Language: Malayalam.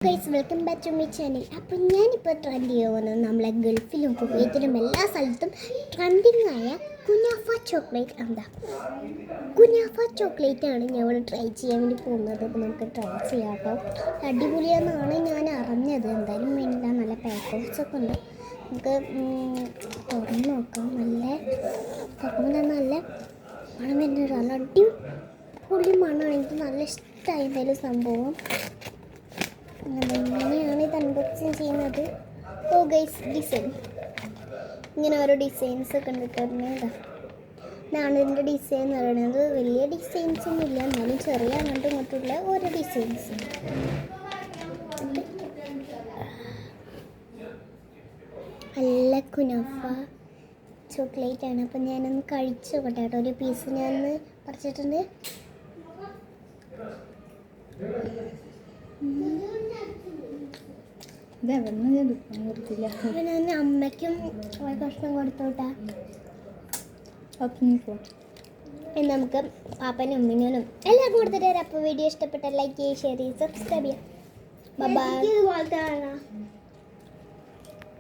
Guys welcome back to my channel. അപ്പോൾ ഞാനിപ്പോൾ ട്രെൻഡ് ചെയ്യുന്നത് നമ്മളെ ഗൾഫിലും കുവൈറ്റിലും എല്ലാ സ്ഥലത്തും ട്രെൻഡിങ് ആയ കുനാഫ ചോക്ലേറ്റ്. കുനാഫ ചോക്ലേറ്റ് ആണ് ഞങ്ങൾ ട്രൈ ചെയ്യാൻ വേണ്ടി പോകുന്നത്. അപ്പോൾ നമുക്ക് ട്രൈ ചെയ്യാം കേട്ടോ. അടിപൊളിയാണെന്നാണ് ഞാൻ അറിഞ്ഞത്. എന്തായാലും വേണ്ട, നല്ല പാക്കേജൊക്കെ ഉണ്ട്. നമുക്ക് തുറന്ന് നോക്കാം. തുറക്കുമ്പോൾ നല്ല മണം വരുന്നത്, നല്ല അടിപൊളി മണമാണ്. എനിക്ക് നല്ല ഇഷ്ടമായി എന്തായാലും സംഭവം. ഇങ്ങനെയാണ് ഇത് അൺബോക്സിങ് ചെയ്യുന്നത്. ഓ ഗൈസ്, ഡിസൈൻ ഇങ്ങനെ ഓരോ ഡിസൈൻസ് ഒക്കെ കണ്ടിട്ടുള്ളത്. ഇതാണ് ഇതിൻ്റെ ഡിസൈൻ എന്ന് പറയുന്നത്. വലിയ ഡിസൈൻസ് ഒന്നും ഇല്ല, എന്നാലും ചെറിയ അങ്ങോട്ടും ഇങ്ങോട്ടുള്ള ഓരോ ഡിസൈൻസ്. നല്ല കുനാഫ ചോക്ലേറ്റ് ആണ്. അപ്പം ഞാനൊന്ന് കഴിച്ചു നോക്കട്ടെ കേട്ടോ. ഒരു പീസ് ഞാനൊന്ന് പറിച്ചിട്ടുണ്ട്. ഞാൻ അമ്മയ്ക്കും കഷ്ണം കൊടുത്തോട്ടാ. നമുക്ക് പാപ്പനും ഉമ്മിനും എല്ലാം കൊടുത്തിട്ട് വരാം. അപ്പോൾ വീഡിയോ ഇഷ്ടപ്പെട്ടാൽ ലൈക്ക് ചെയ്യുക, ഷെയർ ചെയ്യുക, സബ്സ്ക്രൈബ് ചെയ്യുക. ബൈ.